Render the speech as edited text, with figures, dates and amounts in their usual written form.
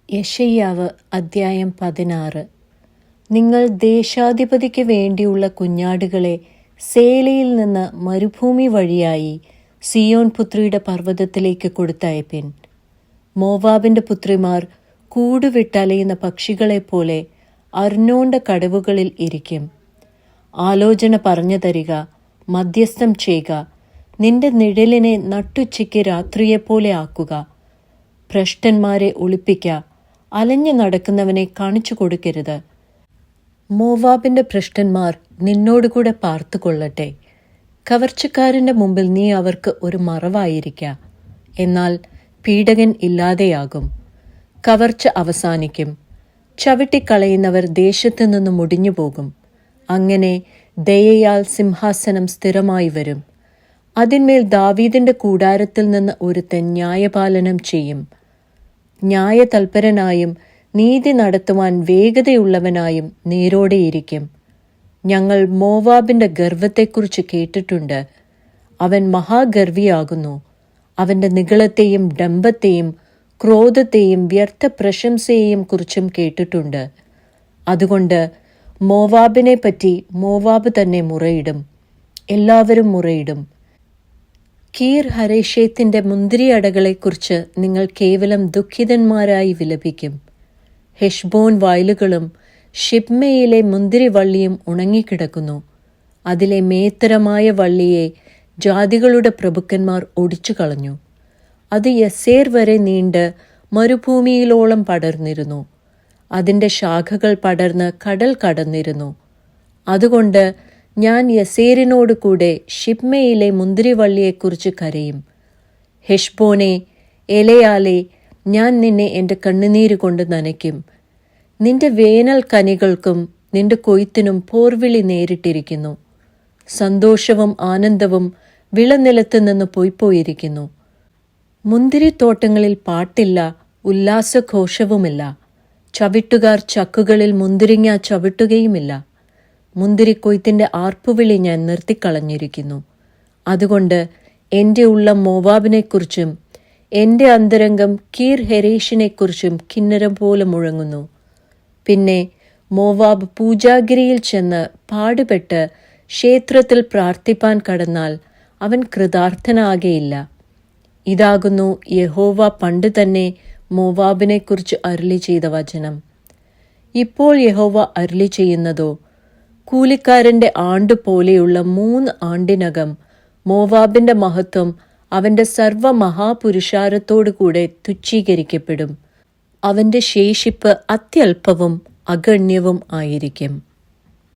യെശയ്യാവ് അദ്ധ്യായം 16. നിങ്ങൾ ദേശാധിപതിക്ക് വേണ്ടിയുള്ള കുഞ്ഞാടുകളെ സേലയിൽ നിന്ന് മരുഭൂമി വഴിയായി സിയോൻ പുത്രിയുടെ പർവ്വതത്തിലേക്ക് കൊടുത്തയപ്പിൻ. മോവാബിന്റെ പുത്രിമാർ കൂടുവിട്ടലയുന്ന പക്ഷികളെപ്പോലെ അർണോന്റെ കടവുകളിൽ ഇരിക്കും. ആലോചന പറഞ്ഞു തരിക, മധ്യസ്ഥം ചെയ്യുക, നിന്റെ നിഴലിനെ നട്ടുച്ചയ്ക്ക് രാത്രിയെപ്പോലെ ആക്കുക. ഭ്രഷ്ടന്മാരെ ഒളിപ്പിക്ക, അലഞ്ഞു നടക്കുന്നവനെ കാണിച്ചു കൊടുക്കരുത്. മോവാബിന്റെ ഭ്രഷ്ടന്മാർ നിന്നോടുകൂടെ പാർത്തുകൊള്ളട്ടെ. കവർച്ചക്കാരന്റെ മുമ്പിൽ നീ അവർക്ക് ഒരു മറവായിരിക്ക. എന്നാൽ പീഡകൻ ഇല്ലാതെയാകും, കവർച്ച അവസാനിക്കും. ചവിട്ടിക്കളയുന്നവർ ദേശത്തു നിന്ന് മുടിഞ്ഞു പോകും. അങ്ങനെ ദയയാൽ സിംഹാസനം സ്ഥിരമായി വരും. അതിന്മേൽ ദാവീദിന്റെ കൂടാരത്തിൽ നിന്ന് ഒരുത്തൻ ന്യായപാലനം ചെയ്യും. ന്യായതൽപരനായും നീതി നടത്തുവാൻ വേഗതയുള്ളവനായും നേരോടെയിരിക്കും. ഞങ്ങൾ മോവാബിന്റെ ഗർവത്തെക്കുറിച്ച് കേട്ടിട്ടുണ്ട്. അവൻ മഹാഗർവിയാകുന്നു. അവന്റെ നിഗളത്തെയും ഡംഭത്തെയും ക്രോധത്തെയും വ്യർത്ഥ പ്രശംസയെയും കുറിച്ചും കേട്ടിട്ടുണ്ട്. അതുകൊണ്ട് മോവാബിനെ പറ്റി മോവാബ് തന്നെ മുറയിടും, എല്ലാവരും മുറയിടും. കീർ ഹരേഷേത്തിന്റെ മുന്തിരിയടകളെക്കുറിച്ച് നിങ്ങൾ കേവലം ദുഃഖിതന്മാരായി വിലപിക്കും. ഹെഷ്ബോൻ വയലുകളും ഷിബ്മയിലെ മുന്തിരിവള്ളിയും ഉണങ്ങിക്കിടക്കുന്നു. അതിലെ മേത്തരമായ വള്ളിയെ ജാതികളുടെ പ്രഭുക്കന്മാർ ഒടിച്ചു കളഞ്ഞു. അത് യസേർ വരെ നീണ്ട് മരുഭൂമിയിലോളം പടർന്നിരുന്നു. അതിൻ്റെ ശാഖകൾ പടർന്ന് കടൽ കടന്നിരുന്നു. അതുകൊണ്ട് ഞാൻ യസേരിനോട് കൂടെ ഷിബ്മയിലെ മുന്തിരിവള്ളിയെക്കുറിച്ച് കരയും. ഹെഷ്ബോനെ, എലയാലെ, ഞാൻ നിന്നെ എൻ്റെ കണ്ണുനീര് കൊണ്ട് നനയ്ക്കും. നിന്റെ വേനൽ കനികൾക്കും നിന്റെ കൊയ്ത്തിനും പോർവിളി നേരിട്ടിരിക്കുന്നു. സന്തോഷവും ആനന്ദവും വിളനിലത്ത് നിന്ന് പോയിപ്പോയിരിക്കുന്നു. മുന്തിരിത്തോട്ടങ്ങളിൽ പാട്ടില്ല, ഉല്ലാസഘോഷവുമില്ല. ചവിട്ടുകാർ ചക്കുകളിൽ മുന്തിരിങ്ങ ചവിട്ടുകയുമില്ല. മുന്തിരിക്കൊയ്ത്തിന്റെ ആർപ്പുവിളി ഞാൻ നിർത്തിക്കളഞ്ഞിരിക്കുന്നു. അതുകൊണ്ട് എൻ്റെ ഉള്ളം മോവാബിനെക്കുറിച്ചും എൻ്റെ അന്തരംഗം കീർ ഹെരേഷിനെക്കുറിച്ചും കിന്നരം പോലെ മുഴങ്ങുന്നു. പിന്നെ മോവാബ് പൂജാഗിരിയിൽ ചെന്ന് പാടുപെട്ട് ക്ഷേത്രത്തിൽ പ്രാർത്ഥിപ്പാൻ കടന്നാൽ അവൻ കൃതാർത്ഥനാകയില്ല. ഇതാകുന്നു യഹോവ പണ്ട് തന്നെ മോവാബിനെക്കുറിച്ച് അരുളി ചെയ്ത വചനം. ഇപ്പോൾ യഹോവ അരുളി ചെയ്യുന്നതോ, കൂലിക്കാരന്റെ ആണ്ടു പോലെയുള്ള 3 ആണ്ടിനകം മോവാബിന്റെ മഹത്വം അവന്റെ സർവമഹാപുരുഷാരത്തോടു കൂടെ തുച്ഛീകരിക്കപ്പെടും. അവന്റെ ശേഷിപ്പ് അത്യല്പവും അഗണ്യവും ആയിരിക്കും.